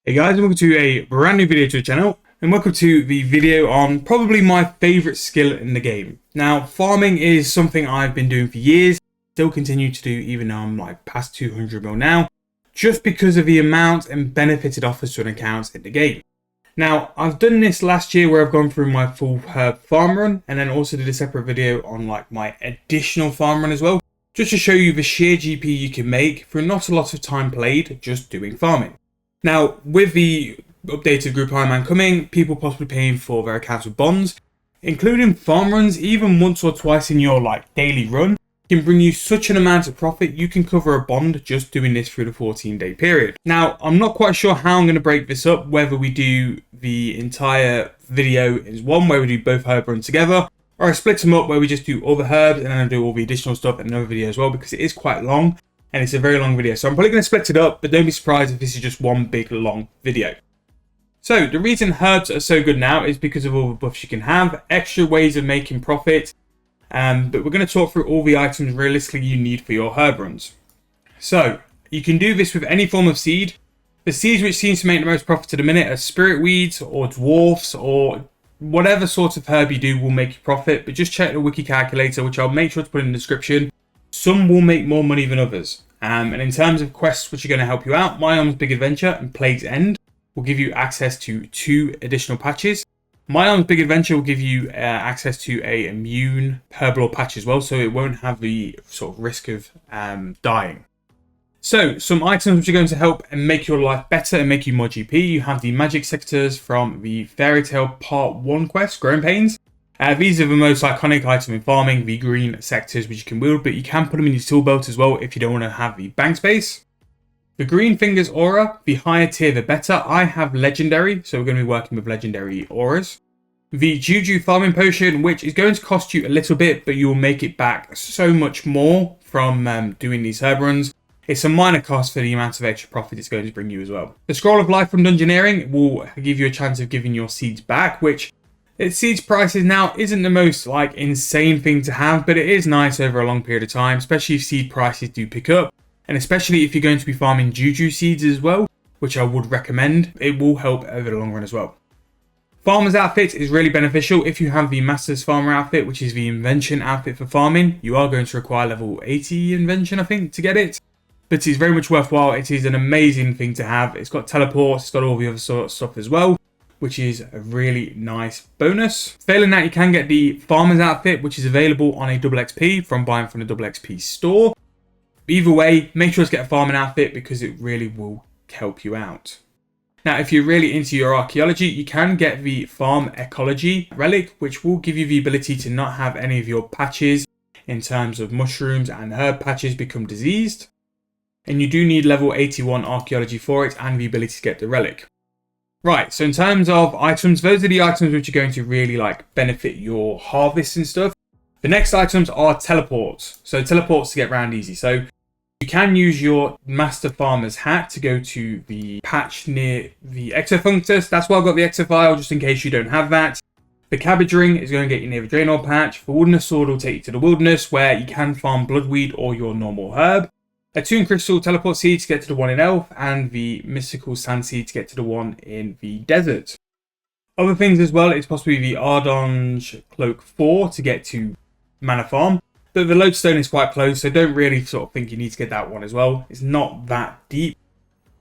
Hey guys, welcome to a brand new video to the channel, and welcome to the video on probably my favourite skill in the game. Now, farming is something I've been doing for years, still continue to do even though I'm like past 200 mil now, just because of the amount and benefit it offers to an account in the game. Now, I've done this last year where I've gone through my full herb farm run, and then also did a separate video on like my additional farm run as well, just to show you the sheer GP you can make for not a lot of time played just doing farming. Now, with the updated group Ironman coming, people possibly paying for their accounts with bonds, including farm runs, even once or twice in your like daily run, can bring you such an amount of profit you can cover a bond just doing this through the 14-day period. Now, I'm not quite sure how I'm going to break this up, whether we do the entire video as one where we do both herb runs together, or I split them up where we just do all the herbs and then I do all the additional stuff in another video as well, because it is quite long. And it's a very long video, so I'm probably going to split it up, but don't be surprised if this is just one big long video. So the reason herbs are so good now is because of all the buffs you can have, extra ways of making profit, but we're going to talk through all the items realistically you need for your herb runs. So you can do this with any form of seed. The seeds which seems to make the most profit at the minute are spirit weeds or dwarfs, or whatever sort of herb you do will make you profit, but just check the wiki calculator, which I'll make sure to put in the description. Some will make more money than others. And in terms of quests which are going to help you out, My Arm's Big Adventure and Plague's End will give you access to 2 additional patches. My Arm's Big Adventure will give you access to a immune herblore patch as well, so it won't have the sort of risk of dying. So, some items which are going to help and make your life better and make you more GP. You have the magic sectors from the Fairy Tale Part 1 quest, Growing Pains. These are the most iconic item in farming, the green sectors which you can wield, but you can put them in your tool belt as well if you don't want to have the bank space. The green fingers aura, the higher tier the better. I have legendary, so we're going to be working with legendary auras. The Juju farming potion, which is going to cost you a little bit, but you will make it back so much more from doing these herb runs. It's a minor cost for the amount of extra profit it's going to bring you as well. The scroll of life from dungeoneering will give you a chance of giving your seeds back, which its seeds prices now isn't the most like insane thing to have, but it is nice over a long period of time, especially if seed prices do pick up, and especially if you're going to be farming Juju seeds as well, which I would recommend. It will help over the long run as well. Farmer's outfit is really beneficial. If you have the Master's Farmer outfit, which is the invention outfit for farming, you are going to require level 80 invention, I think, to get it. But it's very much worthwhile. It is an amazing thing to have. It's got teleports, it's got all the other sort of stuff as well, which is a really nice bonus. Failing that, you can get the Farmer's outfit, which is available on a double XP from buying from the double XP store. Either way, make sure to get a farming outfit because it really will help you out. Now, if you're really into your archaeology, you can get the Farm Ecology relic, which will give you the ability to not have any of your patches in terms of mushrooms and herb patches become diseased. And you do need level 81 archaeology for it and the ability to get the relic. Right, so in terms of items, those are the items which are going to really like benefit your harvest and stuff. The next items are teleports. So teleports to get around easy. So you can use your Master Farmer's hat to go to the patch near the Exofunctus. That's why I've got the Exofile, just in case you don't have that. The Cabbage Ring is going to get you near the Draenor patch. The Wilderness Sword will take you to the Wilderness, where you can farm Bloodweed or your normal herb. A Toon Crystal Teleport Seed to get to the one in Elf, and the Mystical Sand Seed to get to the one in the Desert. Other things as well, it's possibly the Ardonge Cloak 4 to get to Manor Farm, but the Lodestone is quite close, so don't really sort of think you need to get that one as well. It's not that deep.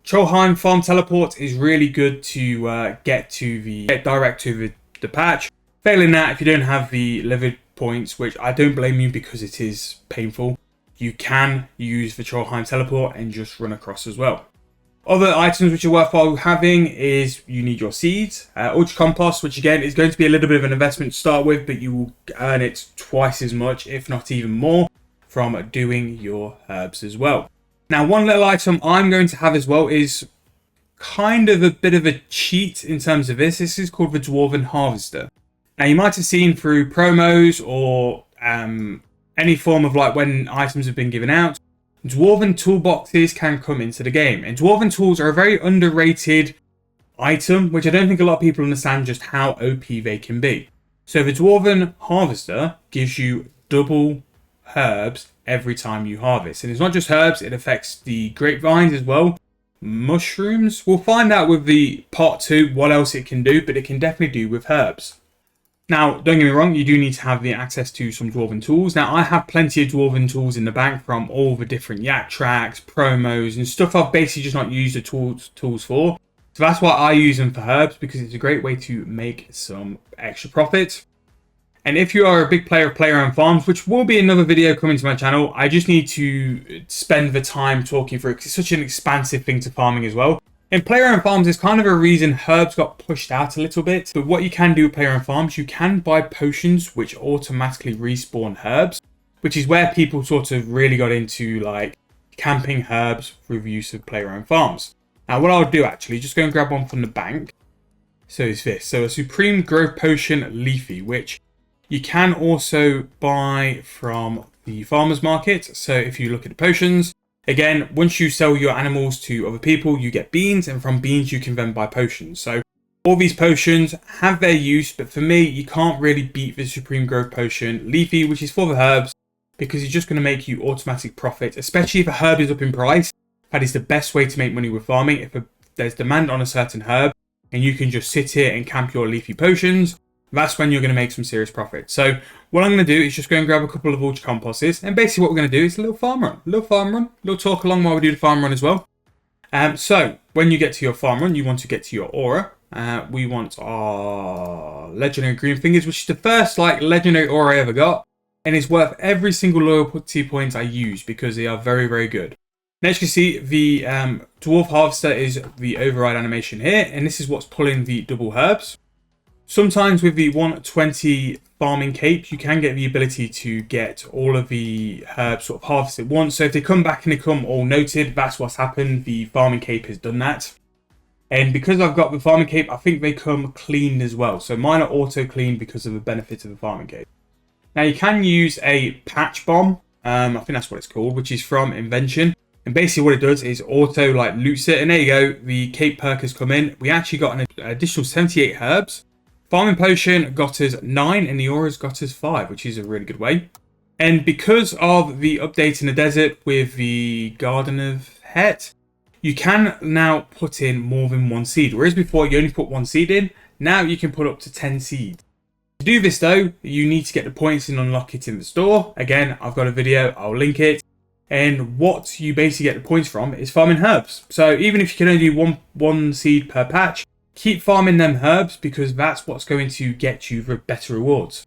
Trollheim Farm Teleport is really good to get direct to the patch. Failing that, if you don't have the Livid points, which I don't blame you because it is painful, you can use the Trollheim Teleport and just run across as well. Other items which are worthwhile having is you need your seeds. Ultra Compost, which again is going to be a little bit of an investment to start with, but you will earn it twice as much, if not even more, from doing your herbs as well. Now, one little item I'm going to have as well is kind of a bit of a cheat in terms of this. This is called the Dwarven Harvester. Now, you might have seen through promos or any form of like when items have been given out, Dwarven toolboxes can come into the game. And Dwarven tools are a very underrated item, which I don't think a lot of people understand just how OP they can be. So the Dwarven Harvester gives you double herbs every time you harvest. And it's not just herbs, it affects the grapevines as well. mushrooms. We'll find out with the part 2 what else it can do, but it can definitely do with herbs. Now, don't get me wrong, you do need to have the access to some dwarven tools. Now, I have plenty of dwarven tools in the bank from all the different yak tracks, promos, and stuff I've basically just not used the tools for. So that's why I use them for herbs, because it's a great way to make some extra profit. And if you are a big player of player-owned farms, which will be another video coming to my channel, I just need to spend the time talking through it because it's such an expansive thing to farming as well. In player-owned farms, there's kind of a reason herbs got pushed out a little bit. But what you can do with player-owned farms, you can buy potions which automatically respawn herbs, which is where people sort of really got into like camping herbs with use of player-owned farms. Now, what I'll do actually, just go and grab one from the bank. So it's this. So a Supreme Growth Potion Leafy, which you can also buy from the farmer's market. So if you look at the potions, again, once you sell your animals to other people, you get beans, and from beans you can then buy potions. So all these potions have their use, but for me, you can't really beat the Supreme Growth Potion Leafy, which is for the herbs, because it's just going to make you automatic profit, especially if a herb is up in price. That is the best way to make money with farming. If there's demand on a certain herb, and you can just sit here and camp your leafy potions, that's when you're going to make some serious profit. So what I'm going to do is just go and grab a couple of ultra composters, and basically what we're going to do is a little farm run, little talk along while we do the farm run as well. So when you get to your farm run, you want to get to your aura. We want our legendary green fingers, which is the first like legendary aura I ever got, and it's worth every single loyalty point I use because they are very, very good. Next, you see the dwarf harvester is the override animation here, and this is what's pulling the double herbs. Sometimes with the 120 farming cape, you can get the ability to get all of the herbs sort of harvested once. So if they come back and they come all noted, that's what's happened. The farming cape has done that. And because I've got the farming cape, I think they come cleaned as well. So mine are auto cleaned because of the benefit of the farming cape. Now you can use a patch bomb. I think that's what it's called, which is from Invention. And basically what it does is auto like loots it. And there you go. The cape perk has come in. We actually got an additional 78 herbs. Farming Potion got us 9 and the Aura's got us 5, which is a really good way. And because of the update in the desert with the Garden of Het, you can now put in more than 1 seed. Whereas before you only put 1 seed in, now you can put up to 10 seeds. To do this though, you need to get the points and unlock it in the store. Again, I've got a video, I'll link it. And what you basically get the points from is farming herbs. So even if you can only do one seed per patch, keep farming them herbs because that's what's going to get you the better rewards.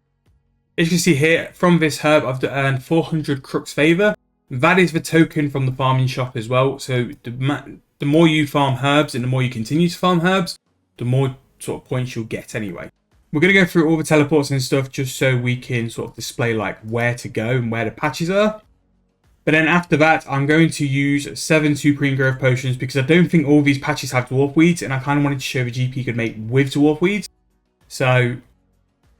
As you can see here, from this herb, I've earned 400 Crux Favor. That is the token from the farming shop as well. So the more you farm herbs and the more you continue to farm herbs, the more sort of points you'll get anyway. We're going to go through all the teleports and stuff just so we can sort of display like where to go and where the patches are. But then after that, I'm going to use 7 Supreme Growth Potions because I don't think all these patches have Dwarf Weeds, and I kind of wanted to show the GP could make with Dwarf Weeds. So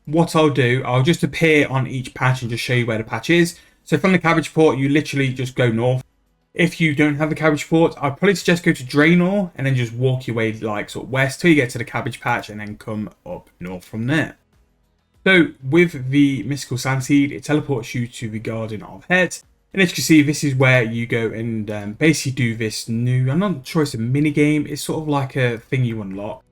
what I'll do, I'll just appear on each patch and just show you where the patch is. So from the cabbage port, you literally just go north. If you don't have the cabbage port, I'd probably suggest go to Draenor and then just walk your way like sort of west till you get to the cabbage patch and then come up north from there. So with the Mystical Sand Seed, it teleports you to the Garden of Het. And as you can see, this is where you go and basically do this new, I'm not sure it's a mini game, it's sort of like a thing you unlock.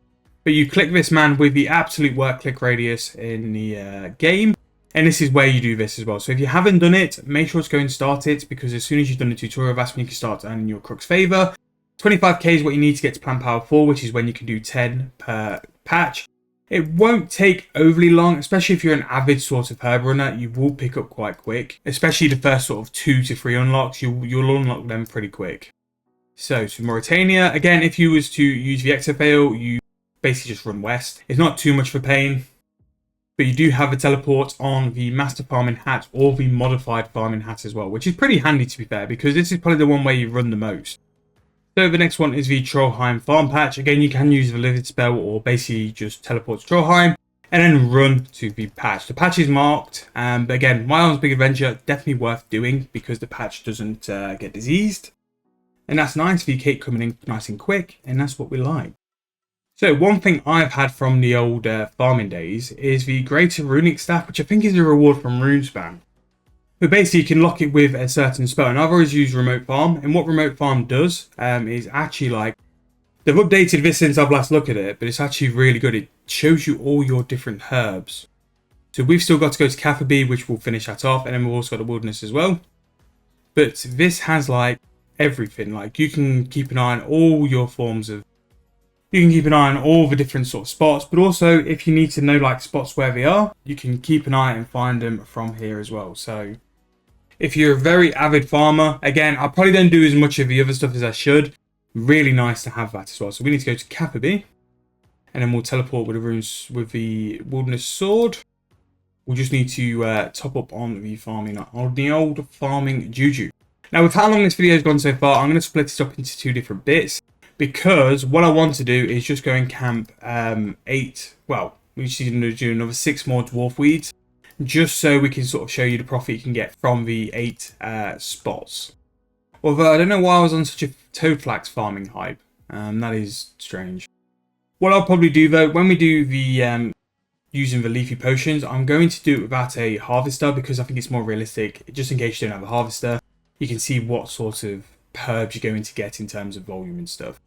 But you click this man with the absolute work click radius in the game. And this is where you do this as well. So if you haven't done it, make sure to go and start it, because as soon as you've done the tutorial, that's when you can start earning your Crux Favor. 25k is what you need to get to Plan Power 4, which is when you can do 10 per patch. It won't take overly long, especially if you're an avid sort of herb runner. You will pick up quite quick, especially the first sort of 2 to 3 unlocks. You'll unlock them pretty quick. So to Mauritania, again, if you was to use the exofail, you basically just run west. It's not too much for pain, but you do have a teleport on the Master Farming Hat or the Modified Farming Hat as well, which is pretty handy to be fair, because this is probably the one where you run the most. So the next one is the Trollheim Farm Patch. Again, you can use the Livid spell or basically just teleport to Trollheim and then run to the patch. The patch is marked, but again, My Arm's Big Adventure, definitely worth doing because the patch doesn't get diseased. And that's nice, the cake coming in nice and quick, and that's what we like. So one thing I've had from the old farming days is the Greater Runic Staff, which I think is a reward from Runespan. But basically, you can lock it with a certain spell. And I've always used Remote Farm. And what Remote Farm does is actually like, they've updated this since I've last looked at it, but it's actually really good. It shows you all your different herbs. So we've still got to go to Cafferby, which will finish that off. And then we've also got the Wilderness as well. But this has like everything. Like you can keep an eye on all your forms of, you can keep an eye on all the different sort of spots, but also if you need to know like spots where they are, you can keep an eye and find them from here as well. So if you're a very avid farmer, again, I probably don't do as much of the other stuff as I should. Really nice to have that as well. So we need to go to Cafferby, and then we'll teleport with the runes with the Wilderness Sword. We'll just need to top up on the farming, on the old farming juju. Now, with how long this video has gone so far, I'm going to split it up into 2 different bits, because what I want to do is just go and camp 8, well, we just need to do another 6 more dwarf weeds, just so we can sort of show you the profit you can get from the 8 spots. Although I don't know why I was on such a toadflax farming hype. That is strange. What I'll probably do though, when we do the using the leafy potions, I'm going to do it without a harvester, because I think it's more realistic. Just in case you don't have a harvester, you can see what sort of herbs you're going to get in terms of volume and stuff.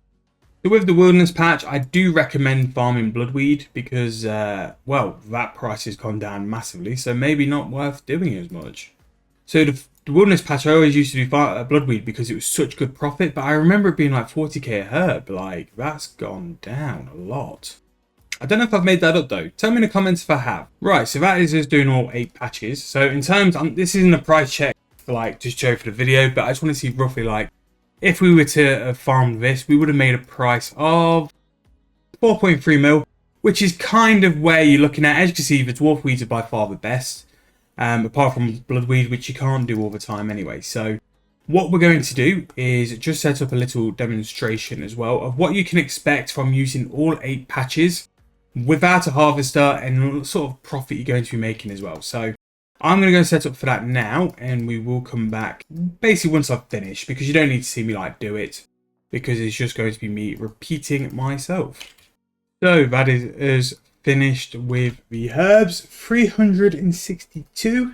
So with the wilderness patch, I do recommend farming bloodweed, because well, that price has gone down massively, so maybe not worth doing as much. So the wilderness patch, I always used to do bloodweed because it was such good profit, but I remember it being like 40k a herb. Like, that's gone down a lot. I don't know if I've made that up though. Tell me in the comments if I have. Right, so that is us doing all 8 patches. So in terms, this isn't a price check for like just show for the video, but I just want to see roughly like, if we were to have farmed this, we would have made a price of 4.3 mil, which is kind of where you're looking at. As you can see, the dwarf weeds are by far the best. Apart from bloodweed, which you can't do all the time anyway. So what we're going to do is just set up a little demonstration as well of what you can expect from using all 8 patches without a harvester, and what sort of profit you're going to be making as well. So I'm going to go set up for that now, and we will come back basically once I've finished, because you don't need to see me like do it, because it's just going to be me repeating myself. So that is finished with the herbs, 362.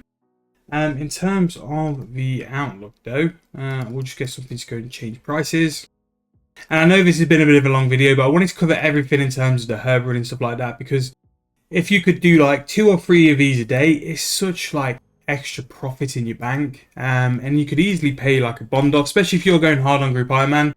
In terms of the outlook though, we'll just get something to go and change prices. And I know this has been a bit of a long video, but I wanted to cover everything in terms of the herb run and stuff like that, because if you could do like 2 or 3 of these a day, it's such like extra profit in your bank. And you could easily pay like a bond off, especially if you're going hard on Group Iron Man.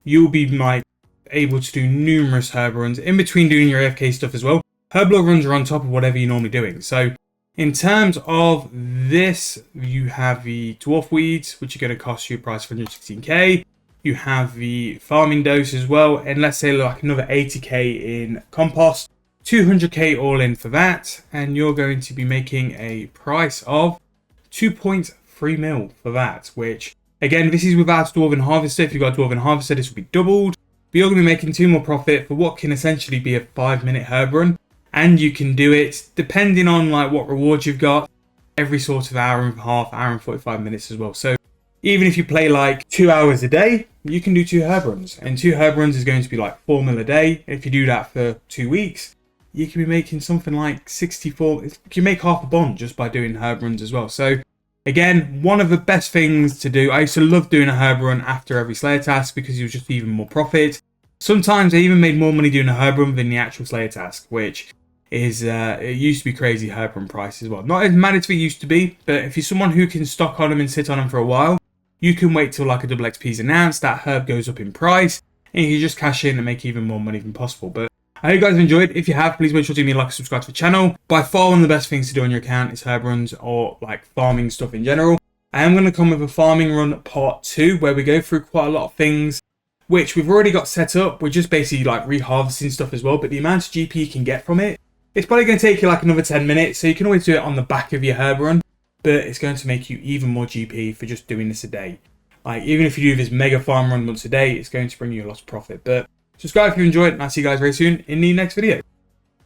You'll be like able to do numerous herb runs in between doing your AFK stuff as well. Herb log runs are on top of whatever you're normally doing. So in terms of this, you have the dwarf weeds, which are going to cost you a price of 116k. You have the farming dose as well, and let's say like another 80k in compost, 200k all in for that, and you're going to be making a price of 2.3 mil for that, which again, this is without Dwarven Harvester. If you've got Dwarven Harvester, this will be doubled, but you're going to be making 2 more profit for what can essentially be a 5-minute herb run. And you can do it depending on like what rewards you've got, every sort of hour and a half, hour and 45 minutes as well. So even if you play like 2 hours a day, you can do 2 herb runs, and 2 herb runs is going to be like 4 mil a day. If you do that for 2 weeks, you can be making something like 64. You can make half a bond just by doing herb runs as well. So again, one of the best things to do. I used to love doing a herb run after every Slayer task because it was just even more profit. Sometimes I even made more money doing a herb run than the actual Slayer task, which is it used to be crazy herb run price as well. Not as mad as it used to be, but if you're someone who can stock on them and sit on them for a while, you can wait till like a double XP is announced, that herb goes up in price, and you can just cash in and make even more money than possible. But I hope you guys have enjoyed. If you have, please make sure to give me a like and subscribe to the channel. By far one of the best things to do on your account is herb runs or like farming stuff in general. I am going to come with a farming run part 2 where we go through quite a lot of things which we've already got set up. We're just basically like reharvesting stuff as well, but the amount of GP you can get from it, it's probably going to take you like another 10 minutes, so you can always do it on the back of your herb run, but it's going to make you even more GP for just doing this a day. Like, even if you do this mega farm run once a day, it's going to bring you a lot of profit. But subscribe if you enjoyed, and I'll see you guys very soon in the next video.